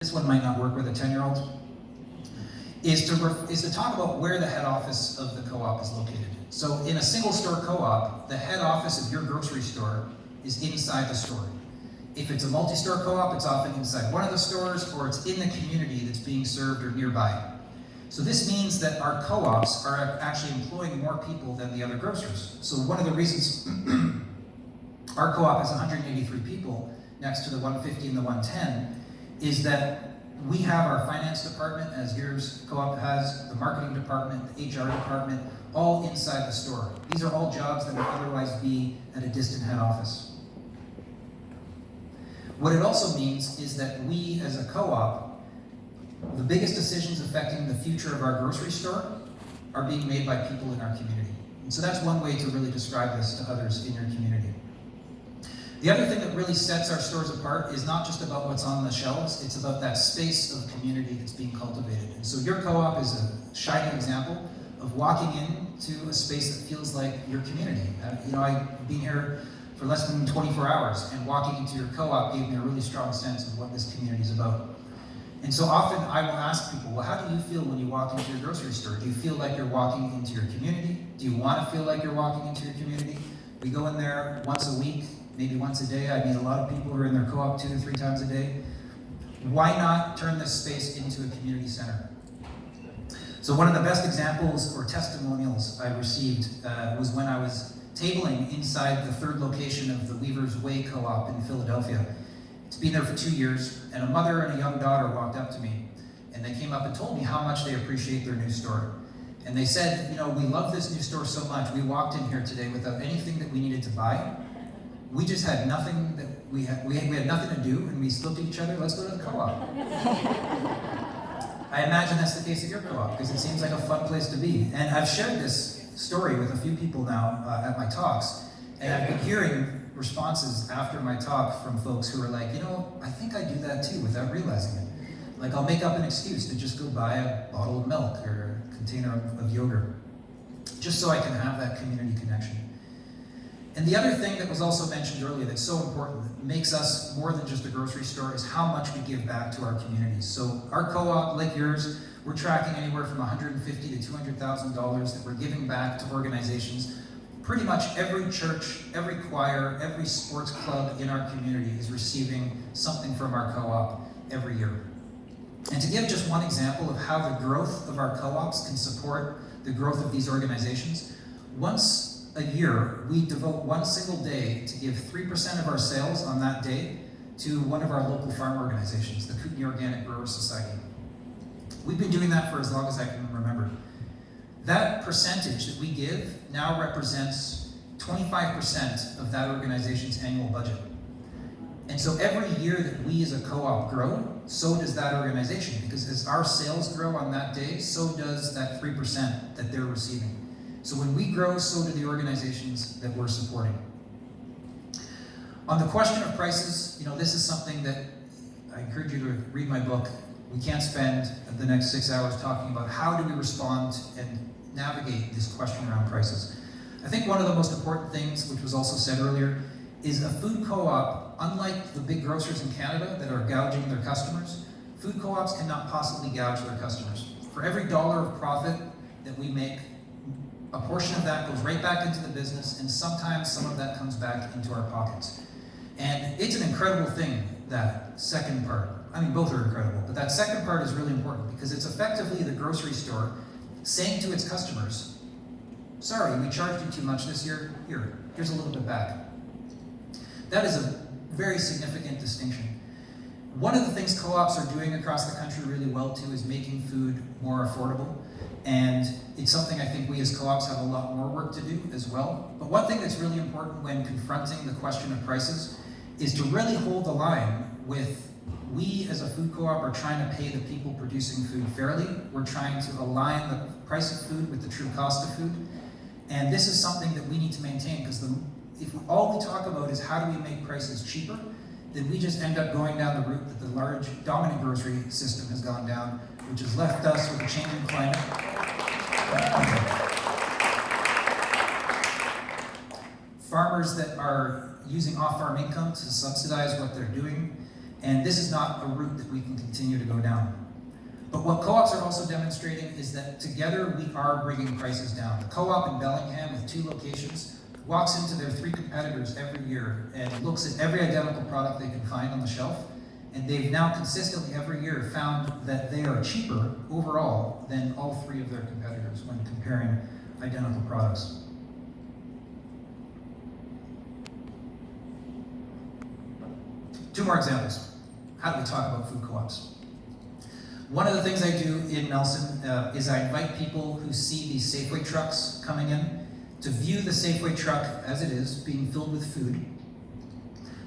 this one might not work with a 10-year-old, is to talk about where the head office of the co-op is located. So in a single store co-op, the head office of your grocery store is inside the store. If it's a multi-store co-op, it's often inside one of the stores, or it's in the community that's being served or nearby. So this means that our co-ops are actually employing more people than the other grocers. So one of the reasons our co-op has 183 people next to the 150 and the 110 is that we have our finance department, as yours co-op has, the marketing department, the HR department, all inside the store. These are all jobs that would otherwise be at a distant head office. What it also means is that we, as a co-op, the biggest decisions affecting the future of our grocery store are being made by people in our community. And so that's one way to really describe this to others in your community. The other thing that really sets our stores apart is not just about what's on the shelves, it's about that space of community that's being cultivated. And so your co-op is a shining example of walking into a space that feels like your community. I've been here for less than 24 hours, and walking into your co-op gave me a really strong sense of what this community is about. And so often I will ask people, well, how do you feel when you walk into your grocery store? Do you feel like you're walking into your community? Do you want to feel like you're walking into your community? We go in there once a week, maybe once a day. I meet a lot of people who are in their co-op 2 to 3 times a day. Why not turn this space into a community center? So one of the best examples or testimonials I received was when I was tabling inside the 3rd location of the Weaver's Way Co-op in Philadelphia. It's been there for 2 years, and a mother and a young daughter walked up to me, and they came up and told me how much they appreciate their new store. And they said, we love this new store so much. We walked in here today without anything that we needed to buy. We just had nothing that we had nothing to do, and we looked at each other, let's go to the co-op. I imagine that's the case at your co-op, because it seems like a fun place to be. And I've shared this story with a few people now at my talks, and I've been hearing responses after my talk from folks who are like, I think I do that too without realizing it. Like, I'll make up an excuse to just go buy a bottle of milk or a container of yogurt, just so I can have that community connection. And the other thing that was also mentioned earlier that's so important, that makes us more than just a grocery store, is how much we give back to our communities. So our co-op, like yours, we're tracking anywhere from $150,000 to $200,000 that we're giving back to organizations. Pretty much every church, every choir, every sports club in our community is receiving something from our co-op every year. And to give just one example of how the growth of our co-ops can support the growth of these organizations, once a year, we devote one single day to give 3% of our sales on that day to one of our local farm organizations, the Kootenay Organic Growers Society. We've been doing that for as long as I can remember. That percentage that we give now represents 25% of that organization's annual budget. And so every year that we as a co-op grow, so does that organization, because as our sales grow on that day, so does that 3% that they're receiving. So when we grow, so do the organizations that we're supporting. On the question of prices, this is something that I encourage you to read my book. We can't spend the next 6 hours talking about how do we respond and navigate this question around prices. I think one of the most important things, which was also said earlier, is a food co-op, unlike the big grocers in Canada that are gouging their customers, food co-ops cannot possibly gouge their customers. For every dollar of profit that we make, a portion of that goes right back into the business, and sometimes some of that comes back into our pockets. And it's an incredible thing, that second part. I mean, both are incredible, but that second part is really important because it's effectively the grocery store saying to its customers, sorry, we charged you too much this year, here's a little bit back. That is a very significant distinction. One of the things co-ops are doing across the country really well too is making food more affordable. And it's something I think we as co-ops have a lot more work to do as well. But one thing that's really important when confronting the question of prices is to really hold the line with, we as a food co-op are trying to pay the people producing food fairly. We're trying to align the price of food with the true cost of food. And this is something that we need to maintain, because if all we talk about is how do we make prices cheaper, then we just end up going down the route that the large dominant grocery system has gone down, which has left us with a changing climate. Farmers that are using off-farm income to subsidize what they're doing, And this is not a route that we can continue to go down. But what co-ops are also demonstrating is that together we are bringing prices down. The co-op in Bellingham with 2 locations walks into their 3 competitors every year and looks at every identical product they can find on the shelf. And they've now consistently every year found that they are cheaper overall than all 3 of their competitors when comparing identical products. Two more examples. How do we talk about food co-ops? One of the things I do in Nelson is I invite people who see these Safeway trucks coming in to view the Safeway truck as it is, being filled with food.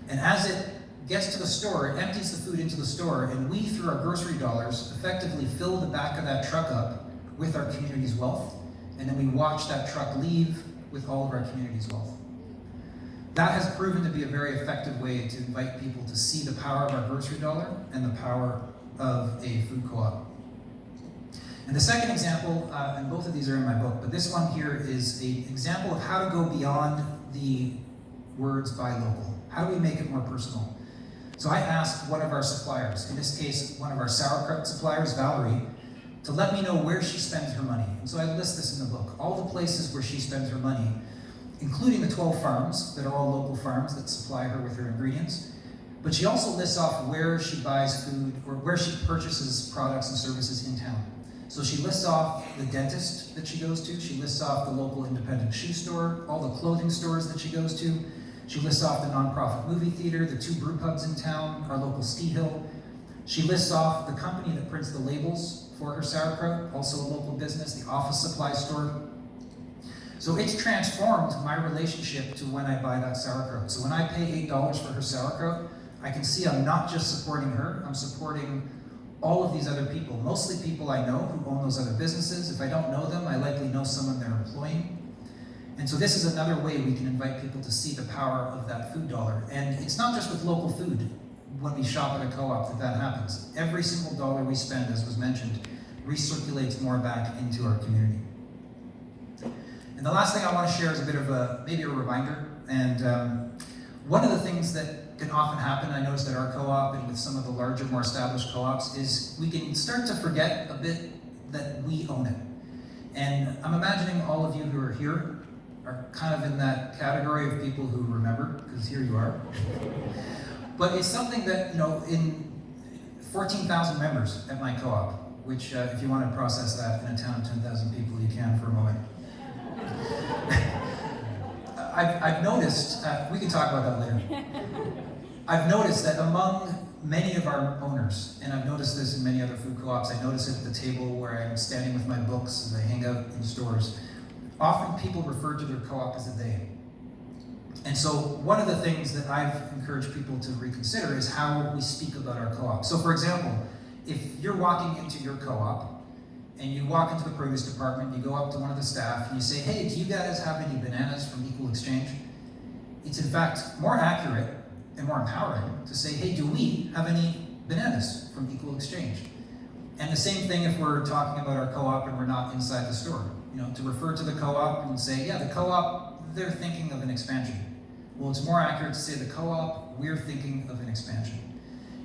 And as it gets to the store, it empties the food into the store, and we, through our grocery dollars, effectively fill the back of that truck up with our community's wealth, and then we watch that truck leave with all of our community's wealth. That has proven to be a very effective way to invite people to see the power of our grocery dollar and the power of a food co-op. And the second example, and both of these are in my book, but this one here is an example of how to go beyond the words buy local. How do we make it more personal? So I asked one of our suppliers, in this case, one of our sauerkraut suppliers, Valerie, to let me know where she spends her money. And so I list this in the book, all the places where she spends her money, including the 12 farms that are all local farms that supply her with her ingredients. But she also lists off where she buys food or where she purchases products and services in town. So she lists off the dentist that she goes to, she lists off the local independent shoe store, all the clothing stores that she goes to, she lists off the nonprofit movie theater, the 2 brew pubs in town, our local ski hill. She lists off the company that prints the labels for her sauerkraut, also a local business, the office supply store. So it's transformed my relationship to when I buy that sauerkraut. So when I pay $8 for her sauerkraut, I can see I'm not just supporting her, I'm supporting all of these other people, mostly people I know who own those other businesses. If I don't know them, I likely know someone they're employing. And so this is another way we can invite people to see the power of that food dollar. And it's not just with local food when we shop at a co-op that happens. Every single dollar we spend, as was mentioned, recirculates more back into our community. And the last thing I want to share is a bit of maybe a reminder. And one of the things that can often happen, I noticed at our co-op and with some of the larger, more established co-ops, is we can start to forget a bit that we own it. And I'm imagining all of you who are here are kind of in that category of people who remember, because here you are. But it's something that, in 14,000 members at my co-op, which if you want to process that in a town of 10,000 people, you can for a moment. I've noticed, we can talk about that later. I've noticed that among many of our owners, and I've noticed this in many other food co-ops, I notice it at the table where I'm standing with my books as I hang out in stores, often people refer to their co-op as a they. And so one of the things that I've encouraged people to reconsider is how we speak about our co-op. So for example, if you're walking into your co-op, and you walk into the produce department, you go up to one of the staff, and you say, hey, do you guys have any bananas from Equal Exchange? It's in fact more accurate and more empowering to say, hey, do we have any bananas from Equal Exchange? And the same thing if we're talking about our co-op and we're not inside the store. To refer to the co-op and say, yeah, the co-op, they're thinking of an expansion. Well, it's more accurate to say the co-op, we're thinking of an expansion.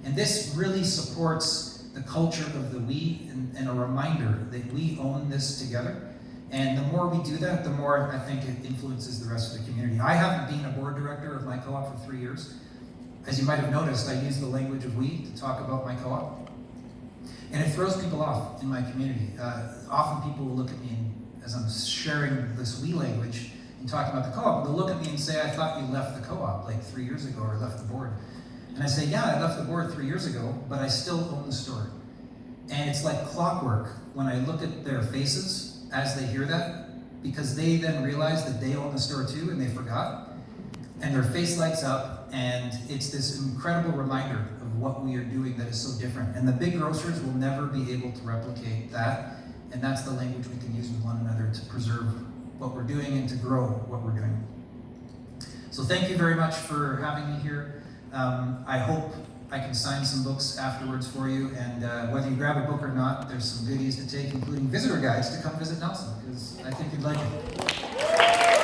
And this really supports the culture of the we and a reminder that we own this together. And the more we do that, the more I think it influences the rest of the community. I haven't been a board director of my co-op for 3 years. As you might have noticed, I use the language of we to talk about my co-op. And it throws people off in my community. Often people will look at me as I'm sharing this we language and talking about the co-op, they'll look at me and say, I thought you left the co-op like 3 years ago or left the board. And I say, yeah, I left the board 3 years ago, but I still own the store. And it's like clockwork when I look at their faces as they hear that, because they then realize that they own the store too and they forgot. And their face lights up, and it's this incredible reminder of what we are doing that is so different. And the big grocers will never be able to replicate that. And that's the language we can use with one another to preserve what we're doing and to grow what we're doing. So thank you very much for having me here. I hope I can sign some books afterwards for you, and whether you grab a book or not, there's some goodies to take, including visitor guides to come visit Nelson, because I think you'd like it.